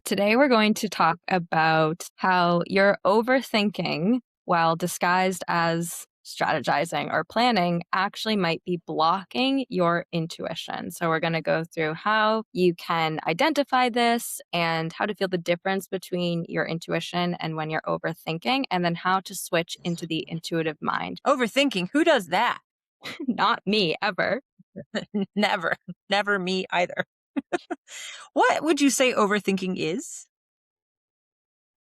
Today we're going to talk about how your overthinking, while disguised as strategizing or planning, actually might be blocking your intuition. So, we're going to go through how you can identify this and how to feel the difference between your intuition and when you're overthinking, and then how to switch into the intuitive mind. Overthinking. Who does that? Not me, ever. Never. Never me either. What would you say overthinking is?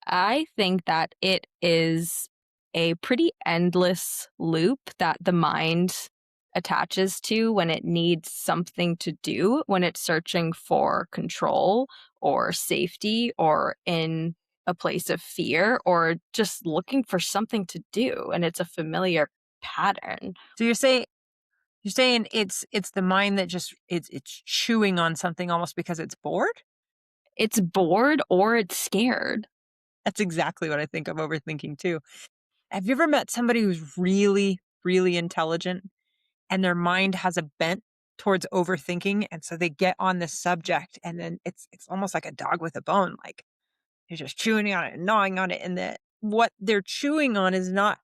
I think that it is a pretty endless loop that the mind attaches to when it needs something to do, when it's searching for control or safety or in a place of fear or just looking for something to do. And it's a familiar pattern. So you're saying it's the mind that just it's chewing on something almost because it's bored? It's bored or it's scared. That's exactly what I think of overthinking too. Have you ever met somebody who's really, really intelligent and their mind has a bent towards overthinking, and so they get on this subject and then it's almost like a dog with a bone, like you're just chewing on it and gnawing on it, and that what they're chewing on is not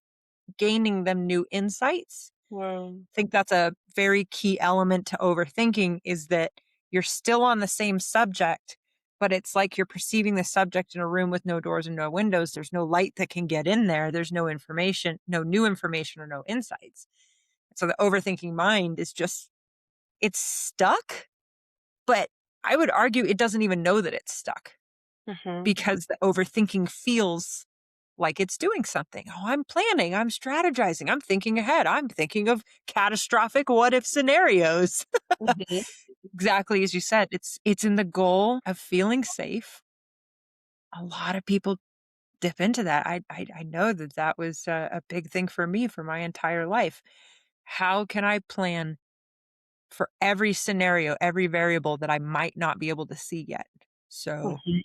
gaining them new insights. Wow. I think that's a very key element to overthinking, is that you're still on the same subject, but it's like you're perceiving the subject in a room with no doors and no windows. There's no light that can get in there. There's no information, no new information or no insights. So the overthinking mind is just, it's stuck, but I would argue it doesn't even know that it's stuck because the overthinking feels like it's doing something. Oh, I'm planning, I'm strategizing, I'm thinking ahead, I'm thinking of catastrophic what if scenarios. Mhm. Exactly as you said, it's in the goal of feeling safe. A lot of people dip into that. I know that that was a big thing for me for my entire life. How can I plan for every scenario, every variable that I might not be able to see yet? So Mhm.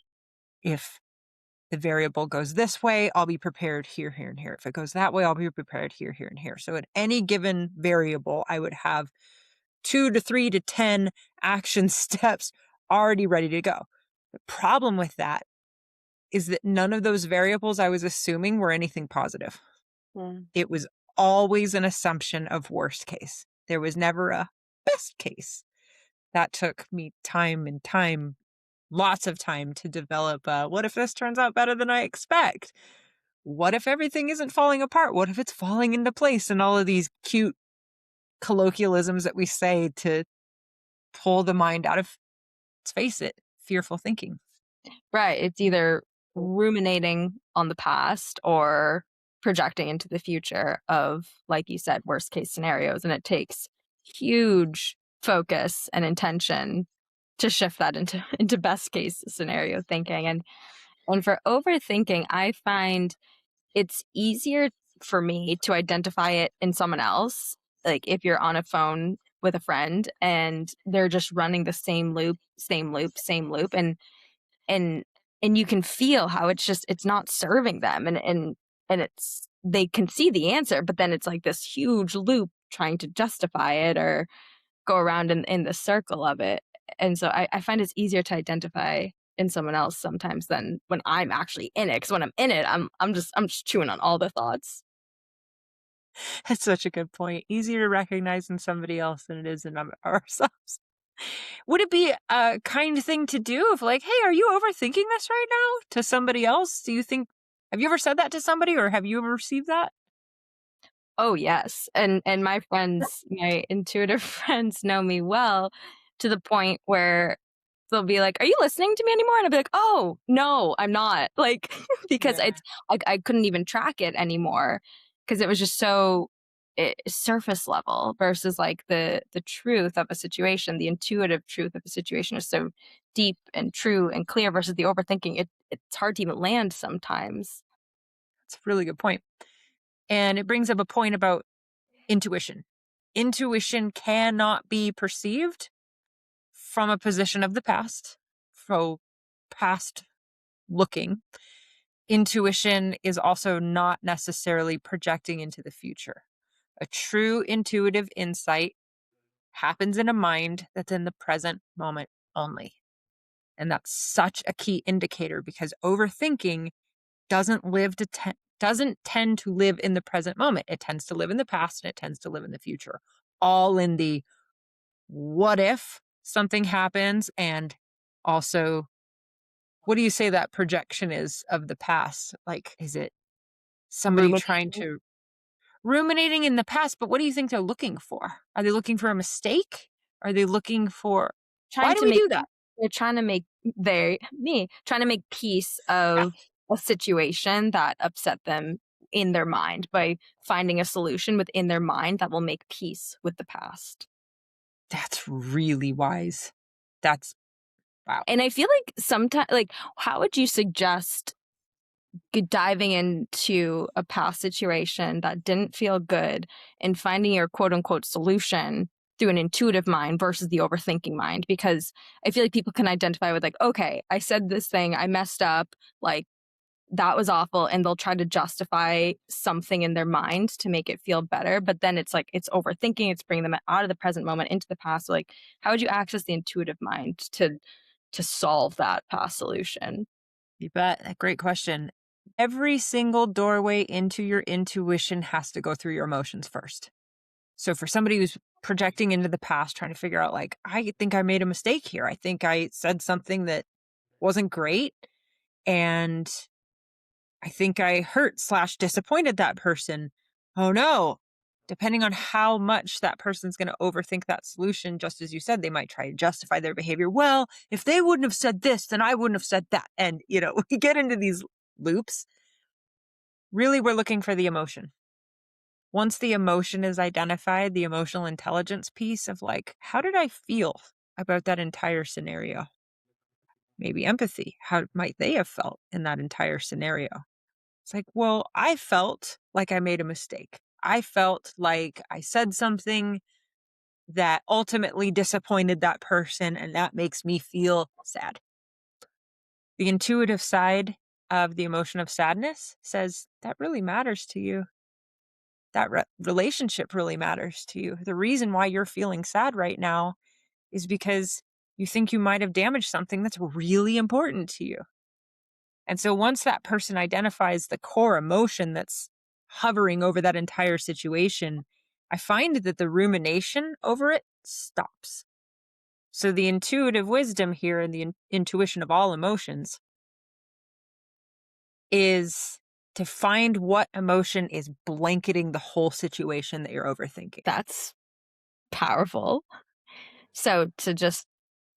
if the variable goes this way, I'll be prepared here, here, and here. If it goes that way, I'll be prepared here, here, and here. So at any given variable, I would have 2 to 3 to 10 action steps already ready to go. The problem with that is that none of those variables I was assuming were anything positive. Mm. It was always an assumption of worst case. There was never a best case. That took me time and time, lots of time to develop. What if this turns out better than I expect? What if everything isn't falling apart? What if it's falling into place? And all of these cute colloquialisms that we say to pull the mind out of, let's face it, fearful thinking. Right. It's either ruminating on the past or projecting into the future of, like you said, worst case scenarios. And it takes huge focus and intention to shift that into into best case scenario thinking. And for overthinking, I find it's easier for me to identify it in someone else. Like if you're on a phone with a friend and they're just running the same loop, same loop, same loop. And and you can feel how it's not serving them, and it's they can see the answer, but then it's like this huge loop trying to justify it or go around in the circle of it. And so I find it's easier to identify in someone else sometimes than when I'm actually in it, because when I'm in it, I'm just chewing on all the thoughts. That's such a good point. Easier to recognize in somebody else than it is in ourselves. Would it be a kind thing to do if, like, hey, are you overthinking this right now, to somebody else? Do you think, have you ever said that to somebody, or have you ever received that? Oh, yes, and my friends, my intuitive friends know me well to the point where they'll be like, "Are you listening to me anymore?" And I'll be like, "Oh, no, I'm not." Like, because Yeah. I couldn't even track it anymore because it was just so surface level versus like the truth of a situation, the intuitive truth of a situation is so deep and true and clear versus the overthinking. It's hard to even land sometimes. It's a really good point. And it brings up a point about intuition. Intuition cannot be perceived from a position of the past, so past looking. Intuition is also not necessarily projecting into the future. A true intuitive insight happens in a mind that's in the present moment only. And that's such a key indicator because overthinking doesn't tend to live in the present moment. It tends to live in the past and it tends to live in the future. All in the what if something happens, and also what do you say that projection is of the past? Like, is it somebody trying Ruminating, to ruminating in the past, but what do you think they're looking for? Are they looking for a mistake? Are they looking for why trying do to we make do that? they're trying to make trying to make peace Yeah, of a situation that upset them in their mind by finding a solution within their mind that will make peace with the past. that's really wise. That's wow. And I feel like sometimes, like, how would you suggest diving into a past situation that didn't feel good and finding your quote unquote solution through an intuitive mind versus the overthinking mind? Because I feel like people can identify with, like, okay, I said this thing, I messed up, like, that was awful. And they'll try to justify something in their mind to make it feel better. But then it's like, it's overthinking, it's bringing them out of the present moment into the past. So, like, how would you access the intuitive mind to solve that past solution? You bet. A great question. Every single doorway into your intuition has to go through your emotions first. So for somebody who's projecting into the past, trying to figure out, like, I think I made a mistake here. I think I said something that wasn't great. And I think I hurt/disappointed that person. Oh no. Depending on how much that person's going to overthink that solution, just as you said, they might try to justify their behavior. Well, if they wouldn't have said this, then I wouldn't have said that. And, we get into these loops. Really, we're looking for the emotion. Once the emotion is identified, the emotional intelligence piece of, like, how did I feel about that entire scenario? Maybe empathy. How might they have felt in that entire scenario? It's like, well, I felt like I made a mistake. I felt like I said something that ultimately disappointed that person, and that makes me feel sad. The intuitive side of the emotion of sadness says that really matters to you. That relationship really matters to you. The reason why you're feeling sad right now is because you think you might have damaged something that's really important to you. And so once that person identifies the core emotion that's hovering over that entire situation, I find that the rumination over it stops. So the intuitive wisdom here and the intuition of all emotions is to find what emotion is blanketing the whole situation that you're overthinking. That's powerful. So to just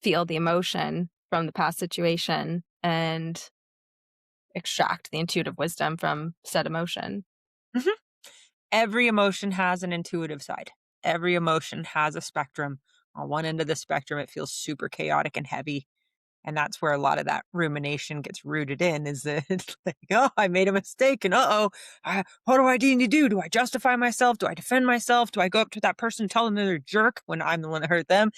feel the emotion from the past situation and extract the intuitive wisdom from said emotion. Mhm. Every emotion has an intuitive side. Every emotion has a spectrum. On one end of the spectrum, it feels super chaotic and heavy. And that's where a lot of that rumination gets rooted in is that it's like, oh, I made a mistake. And what do I need to do? Do I justify myself? Do I defend myself? Do I go up to that person and tell them they're a jerk when I'm the one that hurt them?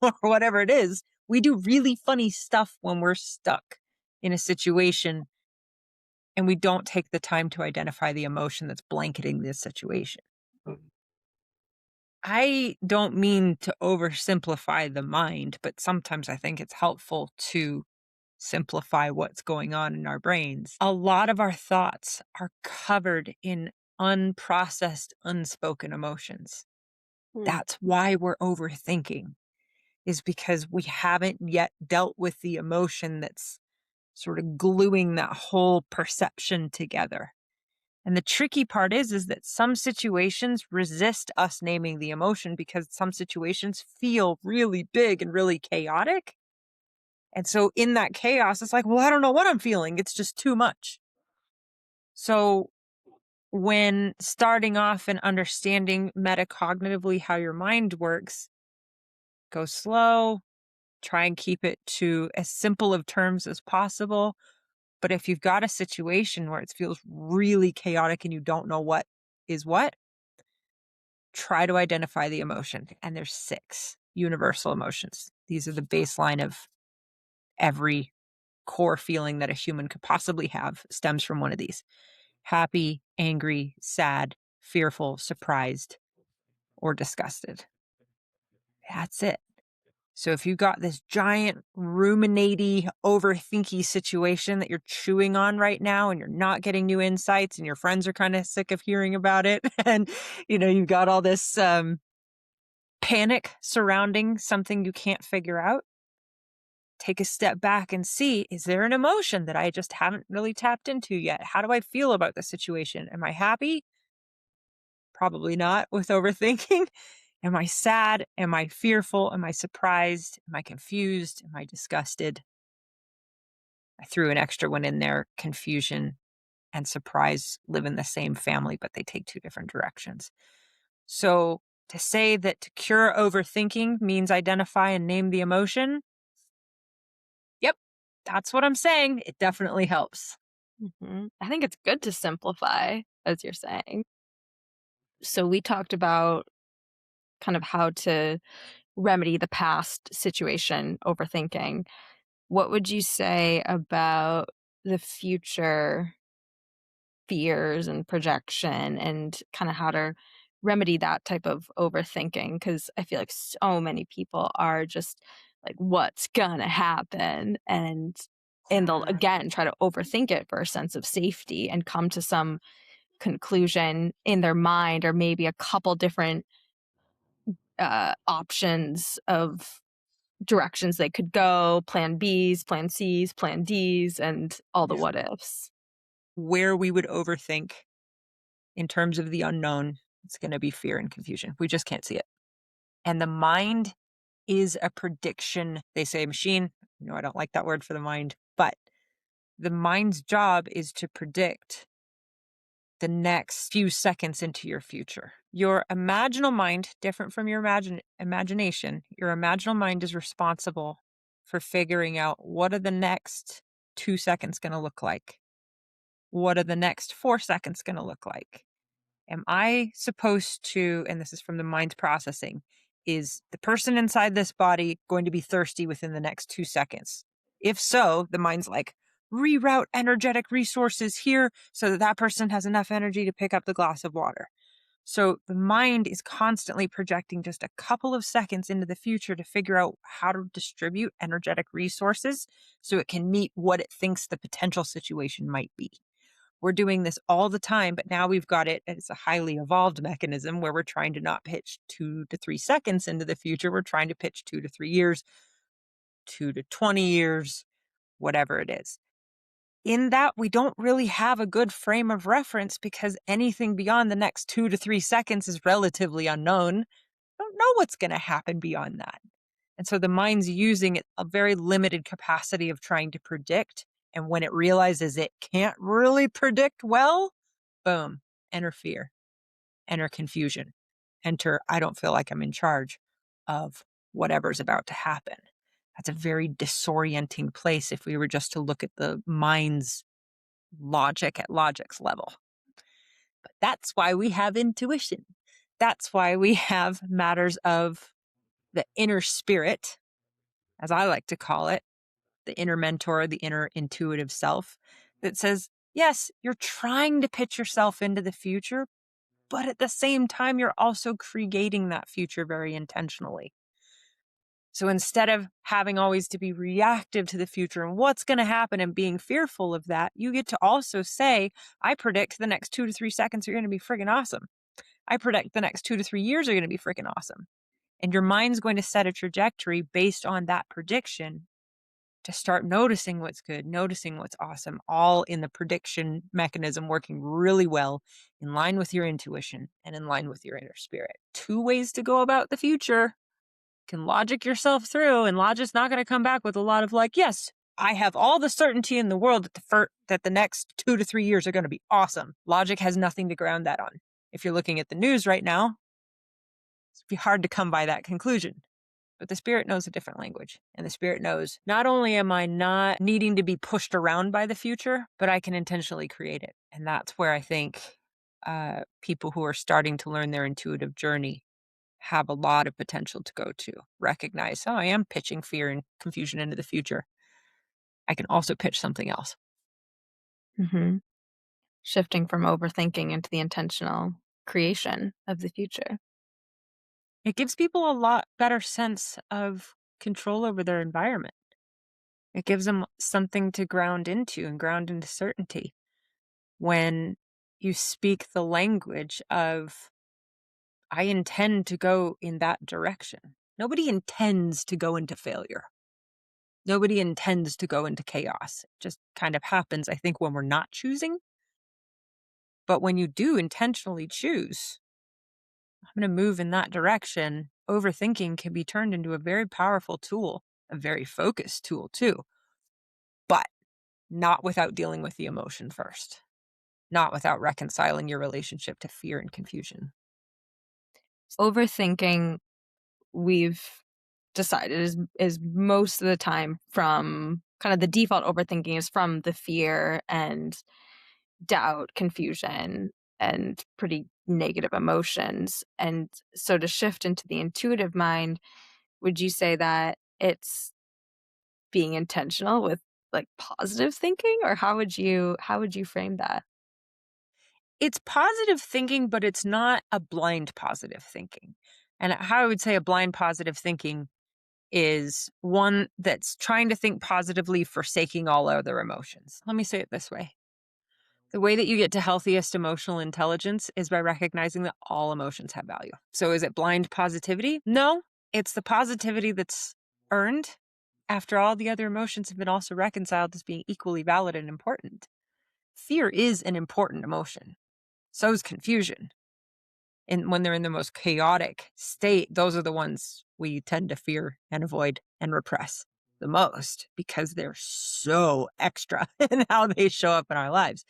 Or whatever it is. We do really funny stuff when we're stuck in a situation and we don't take the time to identify the emotion that's blanketing this situation. I don't mean to oversimplify the mind, but sometimes I think it's helpful to simplify what's going on in our brains. A lot of our thoughts are covered in unprocessed, unspoken emotions. Hmm. That's why we're overthinking, is because we haven't yet dealt with the emotion that's sort of gluing that whole perception together. And the tricky part is that some situations resist us naming the emotion because some situations feel really big and really chaotic. And so in that chaos, it's like, well, I don't know what I'm feeling. It's just too much. So when starting off and understanding metacognitively how your mind works, go slow, try and keep it to as simple of terms as possible. But if you've got a situation where it feels really chaotic and you don't know what is what, try to identify the emotion. And there's 6 universal emotions. These are the baseline of every core feeling that a human could possibly have stems from one of these: happy, angry, sad, fearful, surprised, or disgusted. That's it. So if you got this giant ruminaty, overthinky situation that you're chewing on right now and you're not getting new insights and your friends are kind of sick of hearing about it and you've got all this panic surrounding something you can't figure out, take a step back and see, is there an emotion that I just haven't really tapped into yet? How do I feel about the situation? Am I happy? Probably not with overthinking. Am I sad? Am I fearful? Am I surprised? Am I confused? Am I disgusted? I threw an extra one in there. Confusion and surprise live in the same family, but they take two different directions. So to say that to cure overthinking means identify and name the emotion, yep, that's what I'm saying. It definitely helps. I think it's good to simplify, as you're saying. So we talked about kind of how to remedy the past situation, overthinking. What would you say about the future fears and projection and kind of how to remedy that type of overthinking? Because I feel like so many people are just like, what's gonna happen? And they'll Uh, again try to overthink it for a sense of safety and come to some conclusion in their mind, or maybe a couple different options of directions they could go, plan Bs, plan Cs, plan Ds, and all the yeah. what ifs. Where we would overthink in terms of the unknown, it's going to be fear and confusion. We just can't see it. And the mind is a prediction. They say machine. I don't like that word for the mind, but the mind's job is to predict the next few seconds into your future. Your imaginal mind, different from your imagination, your imaginal mind is responsible for figuring out what are the next 2 seconds going to look like? What are the next 4 seconds going to look like? Am I supposed to, and this is from the mind's processing, is the person inside this body going to be thirsty within the next 2 seconds? If so, the mind's like, reroute energetic resources here so that that person has enough energy to pick up the glass of water. So the mind is constantly projecting just a couple of seconds into the future to figure out how to distribute energetic resources so it can meet what it thinks the potential situation might be. We're doing this all the time, but now we've got it as a highly evolved mechanism where we're trying to not pitch 2 to 3 seconds into the future. We're trying to pitch 2 to 3 years, 2 to 20 years, whatever it is. In that, we don't really have a good frame of reference because anything beyond the next 2 to 3 seconds is relatively unknown. Don't know what's going to happen beyond that. And so the mind's using a very limited capacity of trying to predict. And when it realizes it can't really predict well, boom, enter fear, enter confusion, enter I don't feel like I'm in charge of whatever's about to happen. That's a very disorienting place if we were just to look at the mind's logic at logic's level. But that's why we have intuition. That's why we have matters of the inner spirit, as I like to call it, the inner mentor, the inner intuitive self that says, yes, you're trying to pitch yourself into the future, but at the same time, you're also creating that future very intentionally. So instead of having always to be reactive to the future and what's going to happen and being fearful of that, you get to also say, I predict the next 2 to 3 seconds are going to be freaking awesome. I predict the next 2 to 3 years are going to be freaking awesome. And your mind's going to set a trajectory based on that prediction to start noticing what's good, noticing what's awesome, all in the prediction mechanism working really well in line with your intuition and in line with your inner spirit. Two ways to go about the future. You can logic yourself through, and logic's not going to come back with a lot of like, yes, I have all the certainty in the world that the next 2 to 3 years are going to be awesome. Logic has nothing to ground that on. If you're looking at the news right now, it's be hard to come by that conclusion. But the spirit knows a different language. And the spirit knows not only am I not needing to be pushed around by the future, but I can intentionally create it. And that's where I think people who are starting to learn their intuitive journey have a lot of potential to go to. Recognize, oh, I am pitching fear and confusion into the future. I can also pitch something else. hmm Shifting from overthinking into the intentional creation of the future. It gives people a lot better sense of control over their environment. It gives them something to ground into and ground into certainty. When you speak the language of, I intend to go in that direction. Nobody intends to go into failure. Nobody intends to go into chaos. It just kind of happens, I think, when we're not choosing. But when you do intentionally choose, I'm going to move in that direction, overthinking can be turned into a very powerful tool, a very focused tool too, but not without dealing with the emotion first, not without reconciling your relationship to fear and confusion. Overthinking, we've decided is most of the time from kind of the default overthinking is from the fear and doubt, confusion, and pretty negative emotions. And so to shift into the intuitive mind, would you say that it's being intentional with like positive thinking, or how would you frame that? It's positive thinking, but it's not a blind positive thinking. And how I would say a blind positive thinking is one that's trying to think positively, forsaking all other emotions. Let me say it this way. The way that you get to healthiest emotional intelligence is by recognizing that all emotions have value. So is it blind positivity? No, it's the positivity that's earned after all the other emotions have been also reconciled as being equally valid and important. Fear is an important emotion. So is confusion. And when they're in the most chaotic state, those are the ones we tend to fear and avoid and repress the most because they're so extra in how they show up in our lives.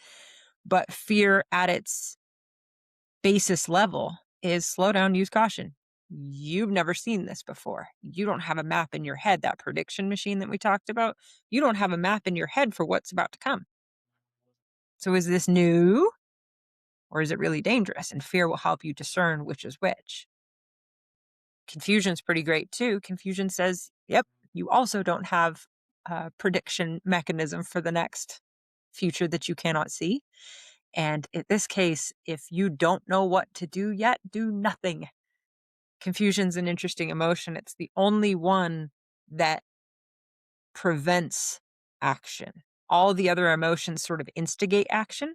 But fear at its basis level is slow down, use caution. You've never seen this before. You don't have a map in your head, that prediction machine that we talked about. You don't have a map in your head for what's about to come. So is this new or is it really dangerous? And fear will help you discern which is which. Confusion's pretty great too. Confusion says, yep, you also don't have a prediction mechanism for the next future that you cannot see. And in this case, if you don't know what to do yet, do nothing. Confusion's an interesting emotion. It's the only one that prevents action. All the other emotions sort of instigate action.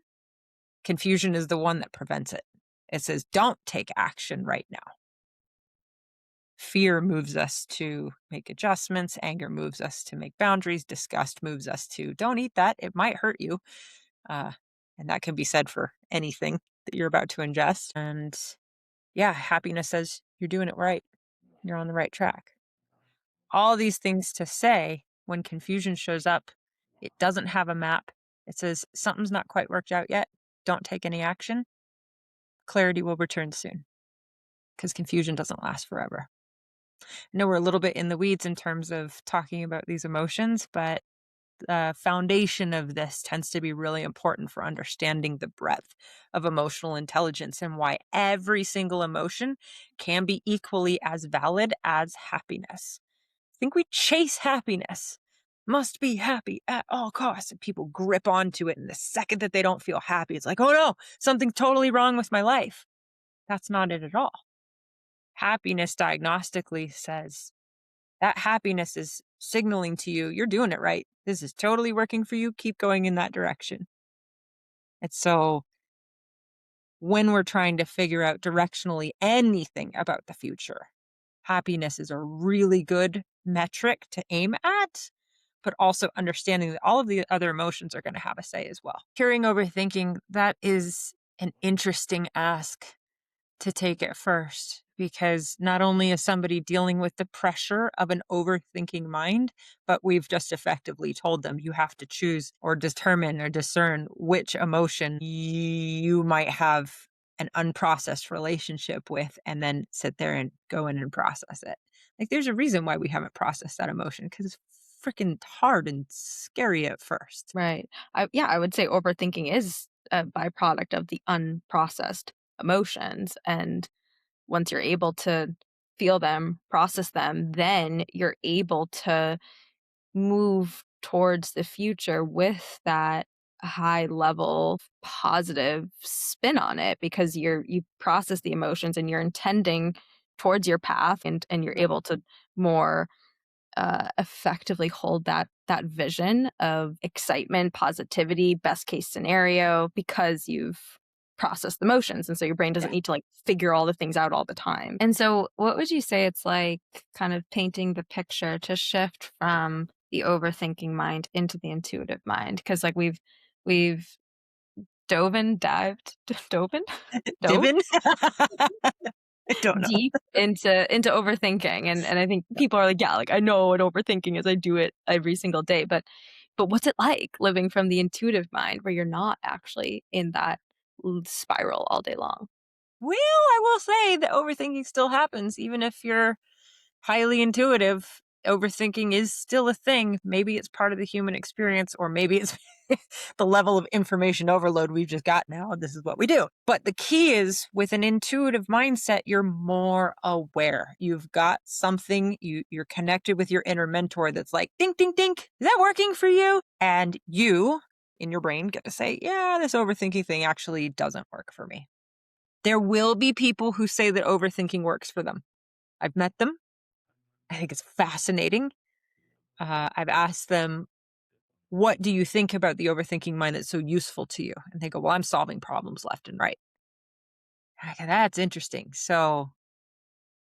Confusion is the one that prevents it. It says, don't take action right now. Fear moves us to make adjustments. Anger moves us to make boundaries. Disgust moves us to don't eat that. It might hurt you. Uh, and that can be said for anything that you're about to ingest. And yeah, happiness says you're doing it right. You're on the right track. All these things to say when confusion shows up, it doesn't have a map. It says something's not quite worked out yet. Don't take any action. Clarity will return soon because confusion doesn't last forever. I know we're a little bit in the weeds in terms of talking about these emotions, but the foundation of this tends to be really important for understanding the breadth of emotional intelligence and why every single emotion can be equally as valid as happiness. I think we chase happiness, must be happy at all costs, and people grip onto it. And the second that they don't feel happy, it's like, oh no, something's totally wrong with my life. That's not it at all. Happiness diagnostically says that happiness is signaling to you, you're doing it right. This is totally working for you. Keep going in that direction. And so when we're trying to figure out directionally anything about the future, happiness is a really good metric to aim at, but also understanding that all of the other emotions are going to have a say as well. Curing overthinking, that is an interesting ask to take it first because not only is somebody dealing with the pressure of an overthinking mind, but we've just effectively told them you have to choose or determine or discern which emotion you might have an unprocessed relationship with and then sit there and go in and process it. Like there's a reason why we haven't processed that emotion because it's freaking hard and scary at first. Right. I would say overthinking is a byproduct of the unprocessed emotions. And once you're able to feel them, process them, then you're able to move towards the future with that high level positive spin on it because you process the emotions and you're intending towards your path and you're able to more effectively hold that vision of excitement, positivity, best case scenario because you've processed the motions, and so your brain doesn't need to like figure all the things out all the time. And so, what would you say it's like, kind of painting the picture to shift from the overthinking mind into the intuitive mind? Because like we've dove dove Divin? I don't know. deep into overthinking, and I think people are like, "Yeah, like, I know what overthinking is, I do it every single day," but what's it like living from the intuitive mind where you're not actually in that l spiral all day long? Well, I will say that overthinking still happens, even if you're highly intuitive. Overthinking is still a thing. Maybe it's part of the human experience, or maybe it's the level of information overload we've just got now. This is what we do. But the key is with an intuitive mindset, you're more aware. You've got something, you're connected with your inner mentor that's like, dink, dink, dink. Is that working for you? And you in your brain get to say, yeah, this overthinking thing actually doesn't work for me. There will be people who say that overthinking works for them. I've met them. I think it's fascinating. I've asked them, what do you think about the overthinking mind that's so useful to you? And they go, well, I'm solving problems left and right. And I go, that's interesting. So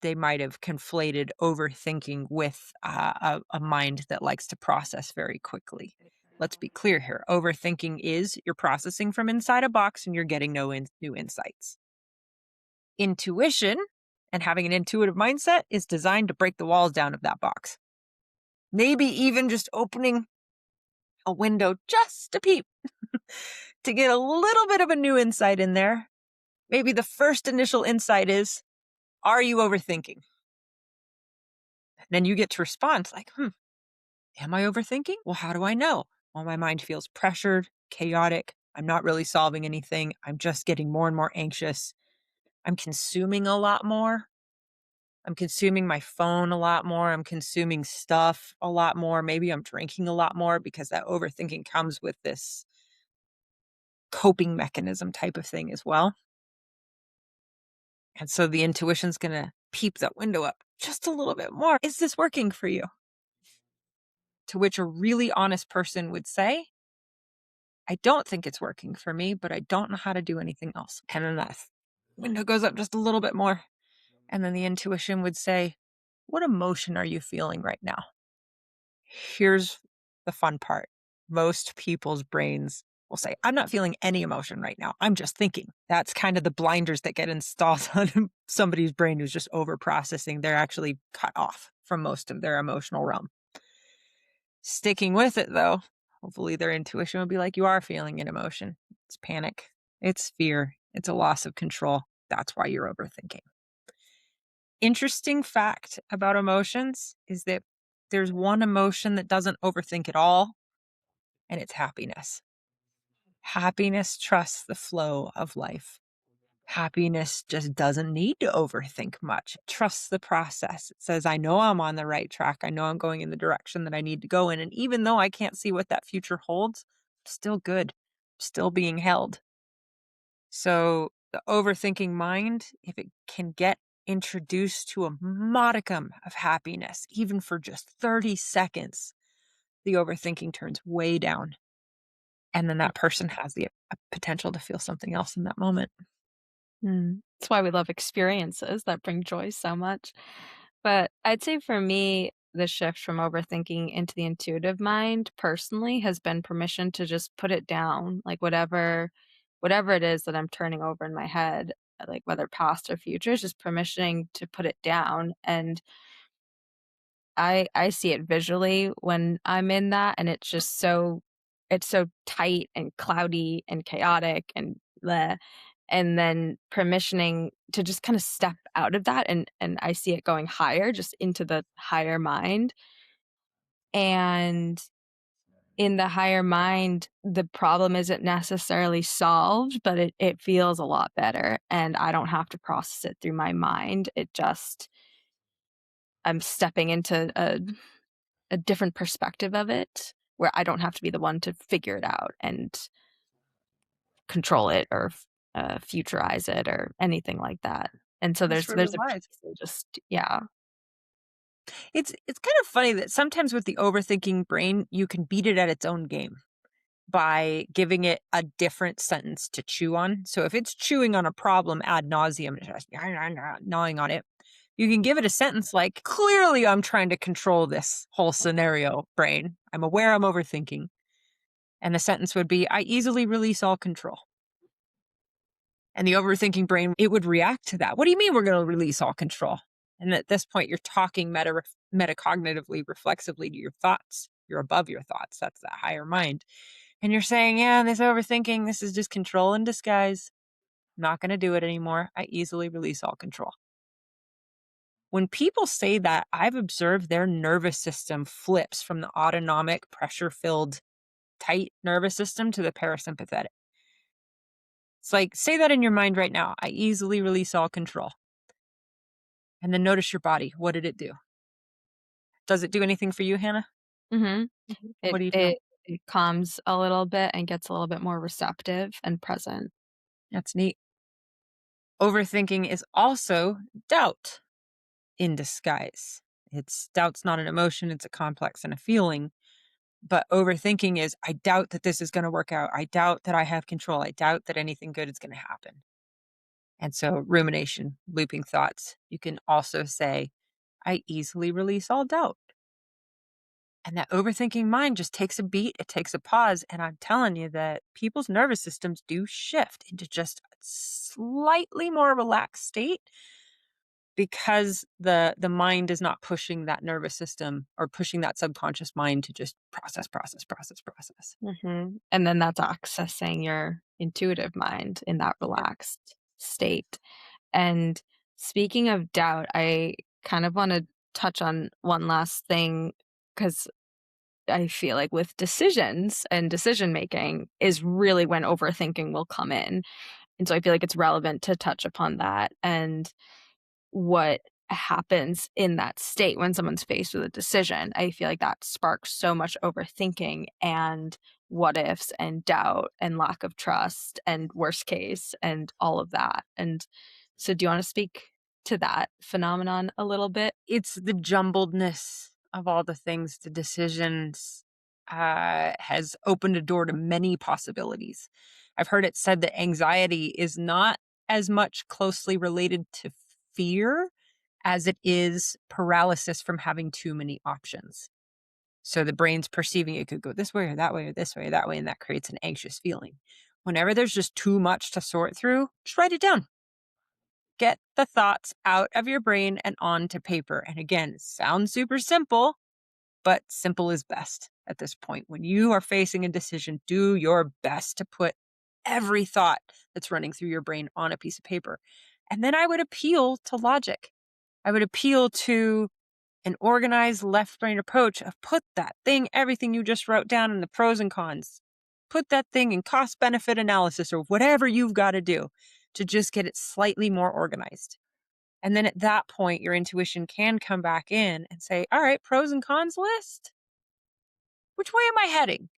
they might have conflated overthinking with a mind that likes to process very quickly. Let's be clear here. Overthinking is you're processing from inside a box and you're getting new insights. Intuition and having an intuitive mindset is designed to break the walls down of that box. Maybe even just opening a window just a peep to get a little bit of a new insight in there. Maybe the first initial insight is, are you overthinking? Then you get to respond like, am I overthinking? Well, how do I know? Well, my mind feels pressured, chaotic. I'm not really solving anything. I'm just getting more and more anxious. I'm consuming a lot more. I'm consuming my phone a lot more. I'm consuming stuff a lot more. Maybe I'm drinking a lot more because that overthinking comes with this coping mechanism type of thing as well. And so the intuition's going to peep that window up just a little bit more. Is this working for you? To which a really honest person would say, I don't think it's working for me, but I don't know how to do anything else. And then that window goes up just a little bit more. And then the intuition would say, what emotion are you feeling right now? Here's the fun part. Most people's brains will say, I'm not feeling any emotion right now. I'm just thinking. That's kind of the blinders that get installed on somebody's brain who's just over processing. They're actually cut off from most of their emotional realm. Sticking with it though, hopefully their intuition will be like, you are feeling an emotion. It's panic. It's fear. It's a loss of control. That's why you're overthinking. Interesting fact about emotions is that there's one emotion that doesn't overthink at all, and it's happiness. Happiness trusts the flow of life. Happiness just doesn't need to overthink much. It trusts the process. It says, I know I'm on the right track. I know I'm going in the direction that I need to go in. And even though I can't see what that future holds, I'm still good, I'm still being held. So the overthinking mind, if it can get introduced to a modicum of happiness, even for just 30 seconds, the overthinking turns way down. And then that person has the potential to feel something else in that moment. That's why we love experiences that bring joy so much. But I'd say for me, the shift from overthinking into the intuitive mind personally has been permission to just put it down, like whatever it is that I'm turning over in my head, like whether past or future, is just permissioning to put it down. And I see it visually when I'm in that, and it's so tight and cloudy and chaotic and bleh. And then permissioning to just kinda step out of that, and I see it going higher, just into the higher mind. And in the higher mind, the problem isn't necessarily solved, but it feels a lot better, and I don't have to process it through my mind. It just I'm stepping into a different perspective of it, where I don't have to be the one to figure it out and control it or futurize it or anything like that. And so That's really there's a wise. piece of just yeah. It's kind of funny that sometimes with the overthinking brain, you can beat it at its own game by giving it a different sentence to chew on. So if it's chewing on a problem ad nauseum, just gnawing on it, you can give it a sentence like, clearly I'm trying to control this whole scenario, brain. I'm aware I'm overthinking. And the sentence would be, I easily release all control. And the overthinking brain, it would react to that. What do you mean we're going to release all control? And at this point, you're talking metacognitively, reflexively to your thoughts. You're above your thoughts. That's that higher mind. And you're saying, yeah, this overthinking, this is just control in disguise. I'm not going to do it anymore. I easily release all control. When people say that, I've observed their nervous system flips from the autonomic, pressure filled, tight nervous system to the parasympathetic. It's like, say that in your mind right now. I easily release all control. And then notice your body. What did it do? Does it do anything for you, Hannah? Mm-hmm. What It do you feel? it it calms a little bit and gets a little bit more receptive and present. That's neat. Overthinking is also doubt in disguise. Doubt's not an emotion, it's a complex and a feeling. But overthinking is, I doubt that this is going to work out. I doubt that I have control. I doubt that anything good is going to happen. And so rumination, looping thoughts. You can also say, I easily release all doubt. And that overthinking mind just takes a beat, it takes a pause. And I'm telling you that people's nervous systems do shift into just a slightly more relaxed state because the mind is not pushing that nervous system or pushing that subconscious mind to just process, process, process, process. And then that's accessing your intuitive mind in that Yep. relaxed state. And speaking of doubt, I kind of want to touch on one last thing because I feel like with decisions and decision making is really when overthinking will come in. And so I feel like it's relevant to touch upon that and what happens in that state when someone's faced with a decision. I feel like that sparks so much overthinking and what ifs and doubt and lack of trust and worst case and all of that. And so, do you want to speak to that phenomenon a little bit? It's the jumbledness of all the things, the decisions has opened a door to many possibilities. I've heard it said that anxiety is not as much closely related to fear as it is paralysis from having too many options. So the brain's perceiving it could go this way or that way or this way or that way, and that creates an anxious feeling. Whenever there's just too much to sort through, just write it down. Get the thoughts out of your brain and onto paper. And again, it sounds super simple, but simple is best at this point. When you are facing a decision, do your best to put every thought that's running through your brain on a piece of paper. And then I would appeal to logic. I would appeal to an organized left brain approach of put that thing, everything you just wrote down in the pros and cons, put that thing in cost benefit analysis or whatever you've got to do to just get it slightly more organized. And then at that point, your intuition can come back in and say, all right, pros and cons list. Which way am I heading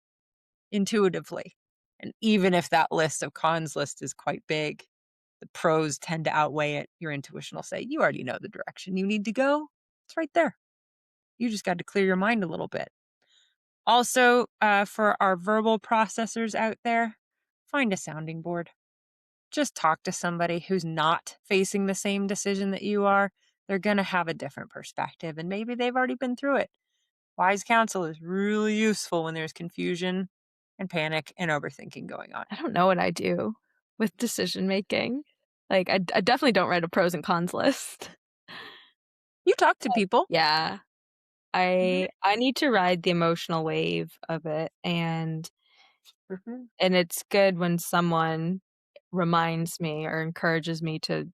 intuitively? And even if that list of cons list is quite big, the pros tend to outweigh it. Your intuition will say, you already know the direction you need to go. It's right there. You just got to clear your mind a little bit. Also, for our verbal processors out there, find a sounding board. Just talk to somebody who's not facing the same decision that you are. They're going to have a different perspective, and maybe they've already been through it. Wise counsel is really useful when there's confusion and panic and overthinking going on. I don't know what I do with decision making. Like, I definitely don't write a pros and cons list. You talk to people. Yeah, Mhm. I need to ride the emotional wave of it, Mhm. and it's good when someone reminds me or encourages me to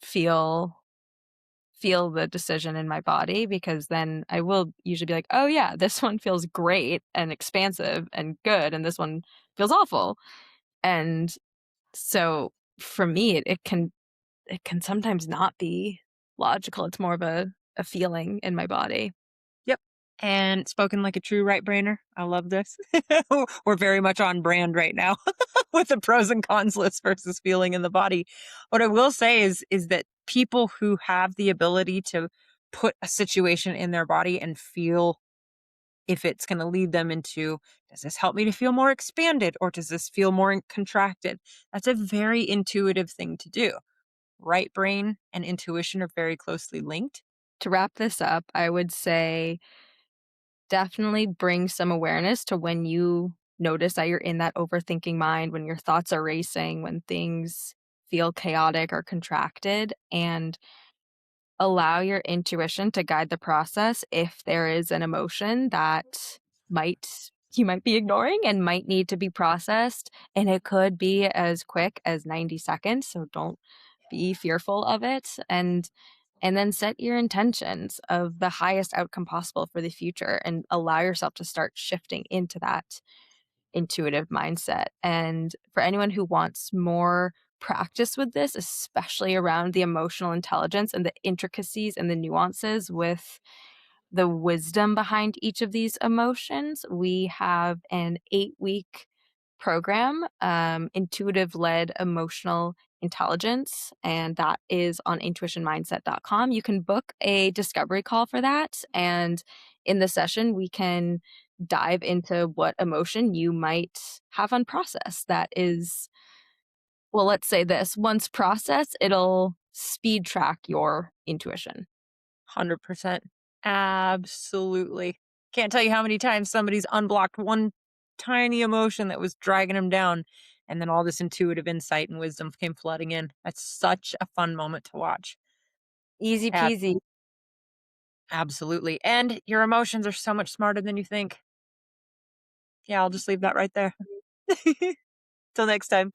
feel feel the decision in my body because then I will usually be like, "Oh yeah, this one feels great and expansive and good and this one feels awful." And so for me it can sometimes not be logical. It's more of a feeling in my body. Yep. And spoken like a true right brainer. I love this. We're very much on brand right now with the pros and cons list versus feeling in the body. What I will say is that people who have the ability to put a situation in their body and feel if it's going to lead them into, does this help me to feel more expanded or does this feel more contracted? That's a very intuitive thing to do. Right brain and intuition are very closely linked. To wrap this up, I would say definitely bring some awareness to when you notice that you're in that overthinking mind, when your thoughts are racing, when things feel chaotic or contracted, and allow your intuition to guide the process if there is an emotion that might you might be ignoring and might need to be processed, and it could be as quick as 90 seconds, so don't be fearful of it, and then set your intentions of the highest outcome possible for the future and allow yourself to start shifting into that intuitive mindset. And for anyone who wants more practice with this, especially around the emotional intelligence and the intricacies and the nuances with the wisdom behind each of these emotions, we have an 8-week program, intuitive led emotional intelligence, and that is on intuitionmindset.com. You can book a discovery call for that. And in the session, we can dive into what emotion you might have unprocessed that is, well, let's say this once processed, it'll speed track your intuition. 100%. Absolutely. Can't tell you how many times somebody's unblocked one tiny emotion that was dragging them down. And then all this intuitive insight and wisdom came flooding in. That's such a fun moment to watch. Easy Ab- peasy. Absolutely. And your emotions are so much smarter than you think. Yeah, I'll just leave that right there. Till next time.